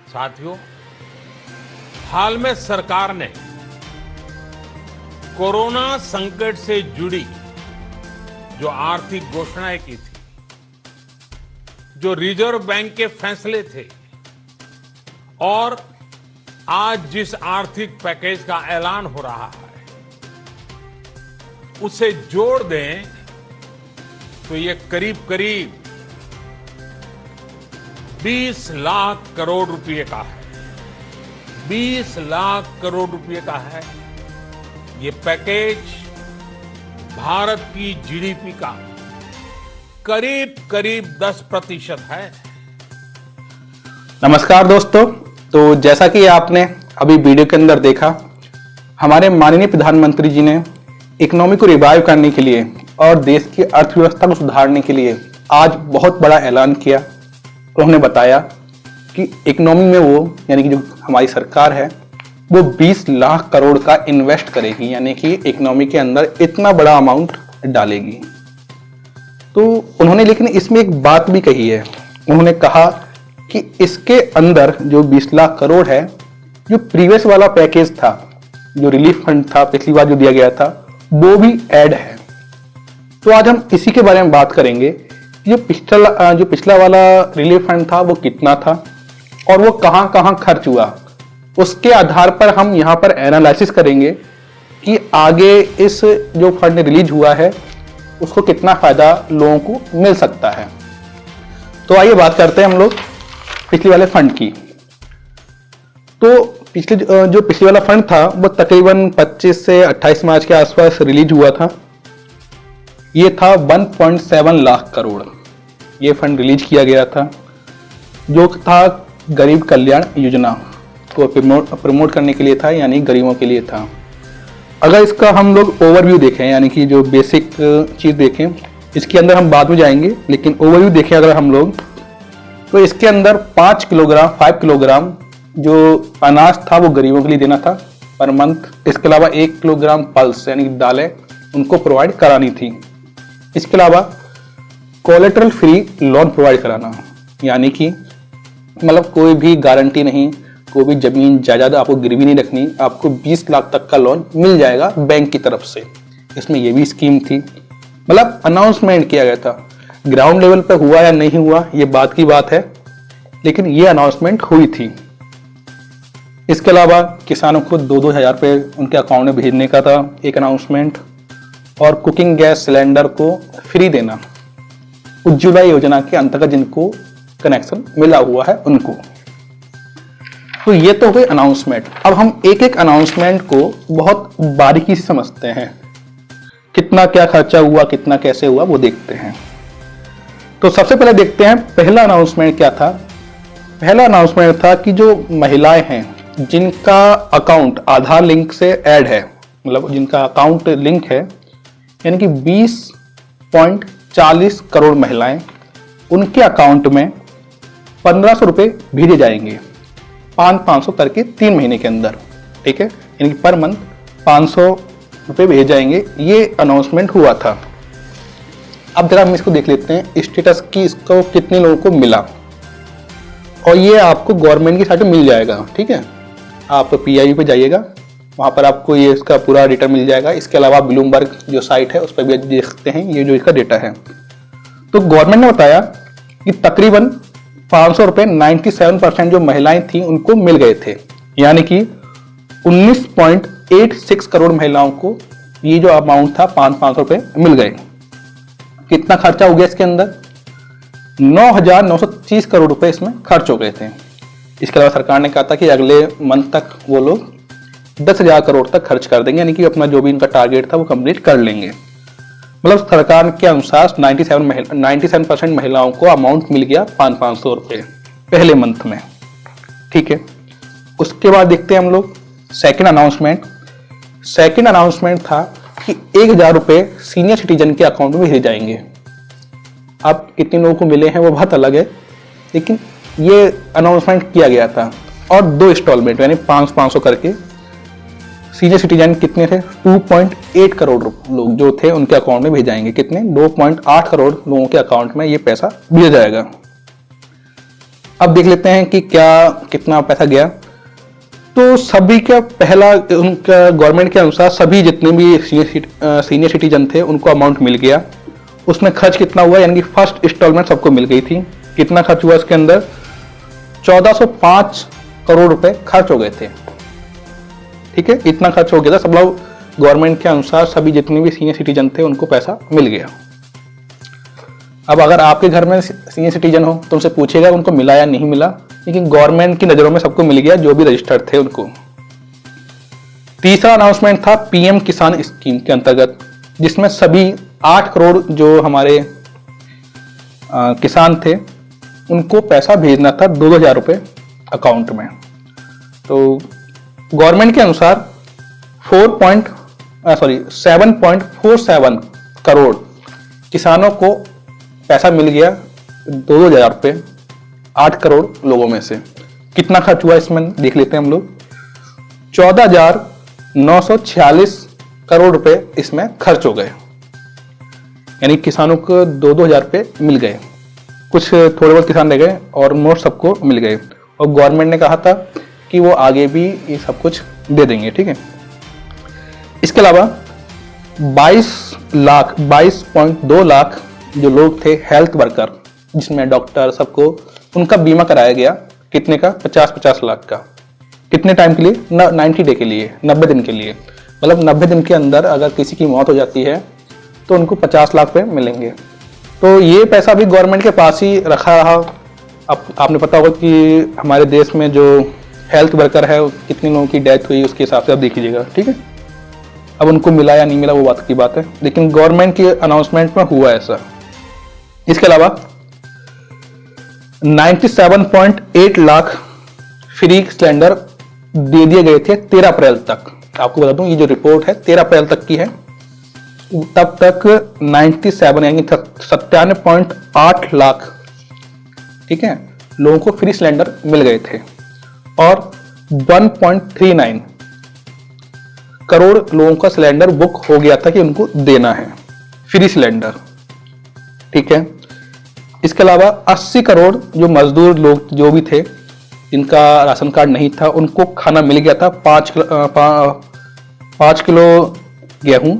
साथियों, हाल में सरकार ने कोरोना संकट से जुड़ी जो आर्थिक घोषणाएं की थी, जो रिजर्व बैंक के फैसले थे और आज जिस आर्थिक पैकेज का ऐलान हो रहा है, उसे जोड़ दें तो ये करीब करीब 20 लाख करोड़ रुपए का है। 20 लाख करोड़ रुपए का है ये पैकेज। भारत की जीडीपी का करीब करीब 10% है। नमस्कार दोस्तों, तो जैसा कि आपने अभी वीडियो के अंदर देखा, हमारे माननीय प्रधानमंत्री जी ने इकोनॉमी को रिवाइव करने के लिए और देश की अर्थव्यवस्था को सुधारने के लिए आज बहुत बड़ा ऐलान किया। उन्होंने बताया कि इकोनॉमी में वो यानी कि जो हमारी सरकार है वो 20 लाख करोड़ का इन्वेस्ट करेगी, यानी कि इकोनॉमी के अंदर इतना बड़ा अमाउंट डालेगी। तो उन्होंने लेकिन इसमें एक बात भी कही है। उन्होंने कहा कि इसके अंदर जो 20 लाख करोड़ है, जो प्रीवियस वाला पैकेज था, जो रिलीफ फंड था पिछली बार जो दिया गया था, वो भी ऐड है। तो आज हम इसी के बारे में बात करेंगे। जो पिछला वाला रिलीफ फंड था वो कितना था और वो कहां कहां खर्च हुआ। उसके आधार पर हम यहां पर एनालिसिस करेंगे कि आगे इस जो फंड रिलीज हुआ है उसको कितना फायदा लोगों को मिल सकता है। तो आइए बात करते हैं हम लोग पिछले वाले फंड की। तो पिछले वाला फंड था वो तकरीबन 25 से 28 मार्च के आसपास रिलीज हुआ था। ये था 1.7 लाख करोड़ ये फंड रिलीज किया गया था, जो था गरीब कल्याण योजना को प्रमोट करने के लिए था, यानी गरीबों के लिए था। अगर इसका हम लोग ओवरव्यू देखें, यानी कि जो बेसिक चीज देखें, इसके अंदर हम बाद में जाएंगे, लेकिन ओवरव्यू देखें अगर हम लोग, तो इसके अंदर 5 किलोग्राम जो अनाज था वो गरीबों के लिए देना था पर मंथ। इसके अलावा 1 किलोग्राम पल्स यानी दालें उनको प्रोवाइड करानी थी। इसके अलावा कोलेटरल फ्री लोन प्रोवाइड कराना, यानी कि मतलब कोई भी गारंटी नहीं, कोई भी जमीन जायदाद आपको गिरवी नहीं रखनी, आपको 20 लाख तक का लोन मिल जाएगा बैंक की तरफ से। इसमें ये भी स्कीम थी। मतलब अनाउंसमेंट किया गया था। ग्राउंड लेवल पर हुआ या नहीं हुआ ये बात की बात है, लेकिन ये अनाउंसमेंट हुई थी। इसके अलावा किसानों को 2-2 हज़ार रुपये उनके अकाउंट में भेजने का था एक अनाउंसमेंट, और कुकिंग गैस सिलेंडर को फ्री देना उज्ज्वला योजना के अंतर्गत जिनको कनेक्शन मिला हुआ है उनको। तो ये तो हुए अनाउंसमेंट। अब हम एक एक अनाउंसमेंट को बहुत बारीकी से समझते हैं, कितना क्या खर्चा हुआ, कितना कैसे हुआ वो देखते हैं। तो सबसे पहले देखते हैं पहला अनाउंसमेंट क्या था। पहला अनाउंसमेंट था कि जो महिलाएं हैं जिनका अकाउंट आधार लिंक से ऐड है, मतलब जिनका अकाउंट लिंक है, यानी कि 20.40 करोड़ महिलाएं, उनके अकाउंट में 1500 रुपये भेजे जाएंगे 500 करके 3 महीने के अंदर। ठीक है, यानी कि पर मंथ 500 रुपये भेजे जाएंगे। ये अनाउंसमेंट हुआ था। अब जरा हम इसको देख लेते हैं स्टेटस की, इसको कितने लोगों को मिला, और ये आपको गवर्नमेंट की साइट पे मिल जाएगा। ठीक है, आप PIB पे जाइएगा, वहाँ पर आपको ये इसका पूरा डेटा मिल जाएगा। इसके अलावा ब्लूमबर्ग जो साइट है उस पर भी देख सकते हैं ये जो इसका डेटा है। तो गवर्नमेंट ने बताया कि तकरीबन 500 रुपये 97% जो महिलाएं थी उनको मिल गए थे, यानी कि 19.86 करोड़ महिलाओं को ये जो अमाउंट था 500 रुपये मिल गए। कितना खर्चा हो गया इसके अंदर? 9,930 करोड़ रुपए इसमें खर्च हो गए थे। इसके अलावा सरकार ने कहा था कि अगले मंथ तक वो लोग 10,000 करोड़ तक खर्च कर देंगे, यानी कि अपना जो भी इनका टारगेट था वो कंप्लीट कर लेंगे। मतलब सरकार के अनुसार 97% महिलाओं को अमाउंट मिल गया 500 रुपये पहले मंथ में। ठीक है, उसके बाद देखते हैं हम लोग सेकेंड अनाउंसमेंट था कि 1,000 रुपये सीनियर सिटीजन के अकाउंट में भेजे जाएंगे। अब कितने लोगों को मिले हैं वो बात अलग है, लेकिन ये अनाउंसमेंट किया गया था। और 2 इंस्टॉलमेंट यानी 500 करके सीनियर सिटीजन कितने थे? 2.8 करोड़ लोग जो थे उनके अकाउंट में भेज जाएंगे। कितने? 2.8 करोड़ लोगों के अकाउंट में ये पैसा भेजा जाएगा। अब देख लेते हैं कि क्या कितना पैसा गया। तो सभी का पहला उनका गवर्नमेंट के अनुसार सभी जितने भी सीनियर सिटीजन थे उनको अमाउंट मिल गया। उसमें खर्च कितना हुआ, यानी कि फर्स्ट इंस्टॉलमेंट सबको मिल गई थी। कितना खर्च हुआ इसके अंदर, 1405 करोड़ रुपए खर्च हो गए थे। ठीक है, इतना खर्च हो गया था। सब लोग गवर्नमेंट के अनुसार सभी जितने भी सीनियर सिटीजन थे उनको पैसा मिल गया। अब अगर आपके घर में सीनियर सिटीजन हो तो उनसे पूछेगा उनको मिला या नहीं मिला, लेकिन गवर्नमेंट की नजरों में सबको मिल गया जो भी रजिस्टर्ड थे उनको। तीसरा अनाउंसमेंट था पीएम किसान स्कीम के अंतर्गत, जिसमें सभी 8 करोड़ जो हमारे किसान थे उनको पैसा भेजना था 2,000 रुपये अकाउंट में। तो गवर्नमेंट के अनुसार 7.47 करोड़ किसानों को पैसा मिल गया, 2,000 रुपये 8 करोड़ लोगों में से। कितना खर्च हुआ इसमें देख लेते हैं हम लोग। 14,946 करोड़ रुपए इसमें खर्च हो गए, यानी किसानों को 2,000 रुपये मिल गए। कुछ थोड़े बहुत किसान रह गए और मोस्ट सबको मिल गए। और गवर्नमेंट ने कहा था कि वो आगे भी ये सब कुछ दे देंगे। ठीक है, इसके अलावा 22.2 लाख जो लोग थे हेल्थ वर्कर, जिसमें डॉक्टर सबको, उनका बीमा कराया गया। कितने का, 50-50 लाख का। कितने टाइम के लिए, 90 डे के लिए, 90 दिन के लिए। मतलब 90 दिन के अंदर अगर किसी की मौत हो जाती है तो उनको 50 लाख रुपए मिलेंगे। तो ये पैसा भी गवर्नमेंट के पास ही रखा रहा। अब आपने पता होगा कि हमारे देश में जो हेल्थ वर्कर है कितने लोगों की डेथ हुई उसके हिसाब से आप देख लीजिएगा। ठीक है, अब उनको मिला या नहीं मिला वो बात की बात है, लेकिन गवर्नमेंट के अनाउंसमेंट में हुआ ऐसा। इसके अलावा 97.8 लाख फ्री सिलेंडर दे दिए गए थे 13 अप्रैल तक। आपको बता दूं ये जो रिपोर्ट है 13 अप्रैल तक की है। तब तक 97 यानी 97.8 लाख, ठीक है, लोगों को फ्री सिलेंडर मिल गए थे। और 1.39 करोड़ लोगों का सिलेंडर बुक हो गया था कि उनको देना है फ्री सिलेंडर। ठीक है, इसके अलावा 80 करोड़ जो मजदूर लोग जो भी थे जिनका राशन कार्ड नहीं था उनको खाना मिल गया था। 5 किलो गेहूं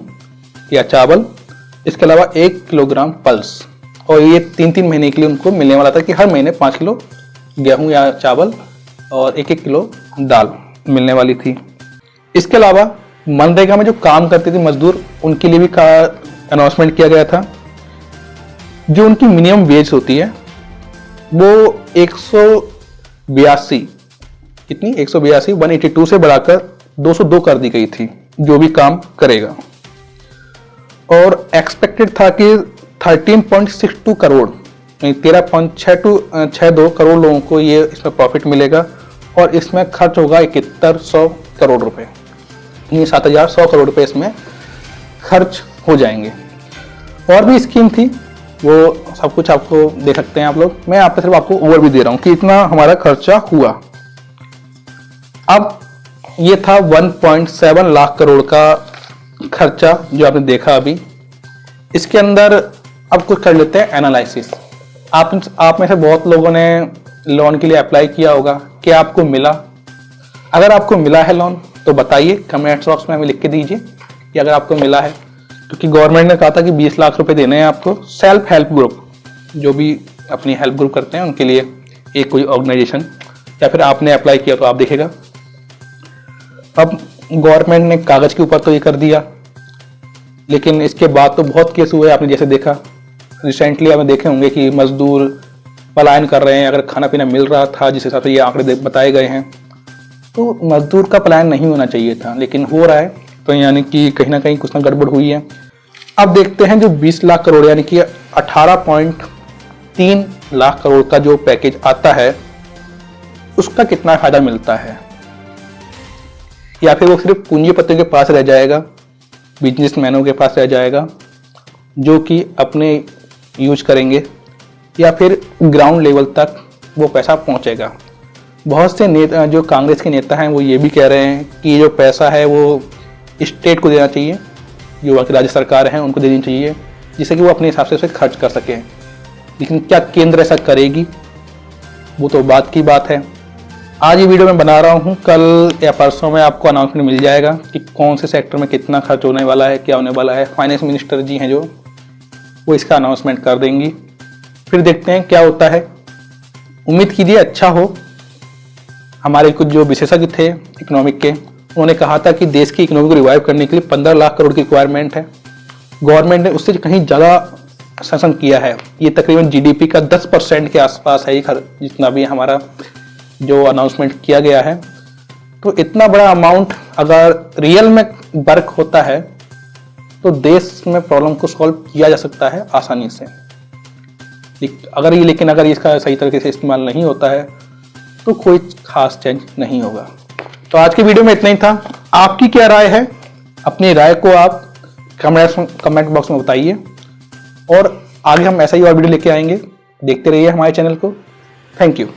या चावल, इसके अलावा 1 किलोग्राम पल्स। और ये 3-3 महीने के लिए उनको मिलने वाला था कि हर महीने 5 किलो गेहूं या चावल और 1-1 किलो दाल मिलने वाली थी। इसके अलावा मनरेगा में जो काम करते थे मजदूर उनके लिए भी अनाउंसमेंट किया गया था। जो उनकी मिनिमम वेज होती है वो 182 कितनी 182 से बढ़ाकर 202 कर दी गई थी जो भी काम करेगा। और एक्सपेक्टेड था कि 13.62 करोड़ 13.62 करोड़ लोगों को ये इसमें प्रॉफिट मिलेगा और इसमें खर्च होगा 7100 करोड़ रुपए। ये 7,100 करोड़ रुपए इसमें खर्च हो जाएंगे। और भी स्कीम थी, वो सब कुछ आपको देख सकते हैं आप लोग। मैं आप सिर्फ आपको ओवरव्यू दे रहा हूं कि इतना हमारा खर्चा हुआ। अब ये था 1.7 लाख करोड़ का खर्चा जो आपने देखा अभी। इसके अंदर अब कुछ कर लेते हैं एनालिसिस। आप में से बहुत लोगों ने लोन के लिए अप्लाई किया होगा, क्या आपको मिला? अगर आपको मिला है लोन तो बताइए, कमेंट बॉक्स में हमें लिख के दीजिए कि अगर आपको मिला है। क्योंकि गवर्नमेंट ने कहा था कि 20 लाख रुपए देने हैं आपको। सेल्फ हेल्प ग्रुप जो भी अपनी हेल्प ग्रुप करते हैं उनके लिए एक कोई ऑर्गेनाइजेशन, या फिर आपने अप्लाई किया तो आप देखेगा। अब गवर्नमेंट ने कागज के ऊपर तो ये कर दिया, लेकिन इसके बाद तो बहुत केस हुए। आपने जैसे देखा रिसेंटली आपने देखे होंगे कि मजदूर पलायन कर रहे हैं। अगर खाना पीना मिल रहा था जिस हिसाब से ये आंकड़े बताए गए हैं तो मजदूर का पलायन नहीं होना चाहिए था, लेकिन हो रहा है। तो यानी कि कहीं ना कहीं कुछ ना गड़बड़ हुई है। अब देखते हैं जो 20 लाख करोड़ यानी कि 18.3 लाख करोड़ का जो पैकेज आता है उसका कितना फायदा मिलता है, या फिर वो सिर्फ पूंजीपतियों के पास रह जाएगा, बिजनेसमैनों के पास रह जाएगा जो कि अपने यूज करेंगे, या फिर ग्राउंड लेवल तक वो पैसा पहुंचेगा। बहुत से नेता जो कांग्रेस के नेता हैं वो ये भी कह रहे हैं कि ये जो पैसा है वो स्टेट को देना चाहिए, जो वहाँ की राज्य सरकार हैं उनको देनी चाहिए, जिससे कि वो अपने हिसाब से उसे खर्च कर सकें। लेकिन क्या केंद्र ऐसा करेगी? वो तो बात की बात है। आज ये वीडियो मैं बना रहा हूँ, कल या परसों में आपको अनाउंसमेंट मिल जाएगा कि कौन से सेक्टर में कितना खर्च होने वाला है, क्या होने वाला है। फाइनेंस मिनिस्टर जी हैं जो, वो इसका अनाउंसमेंट कर देंगी। फिर देखते हैं क्या होता है। उम्मीद कीजिए अच्छा हो। हमारे कुछ जो विशेषज्ञ थे इकोनॉमिक के, उन्होंने कहा था कि देश की इकोनॉमी को रिवाइव करने के लिए 15 लाख करोड़ की रिक्वायरमेंट है। गवर्नमेंट ने उससे कहीं ज़्यादा सेंक्शन किया है। ये तकरीबन जीडीपी का 10% के आसपास है, जितना भी हमारा जो अनाउंसमेंट किया गया है। तो इतना बड़ा अमाउंट अगर रियल में वर्क होता है तो देश में प्रॉब्लम को सॉल्व किया जा सकता है आसानी से। लेकिन अगर इसका सही तरीके से इस्तेमाल नहीं होता है तो कोई खास चेंज नहीं होगा। तो आज की वीडियो में इतना ही था। आपकी क्या राय है? अपनी राय को आप कमेंट बॉक्स में बताइए, और आगे हम ऐसा ही और वीडियो लेके आएंगे। देखते रहिए हमारे चैनल को। Thank you.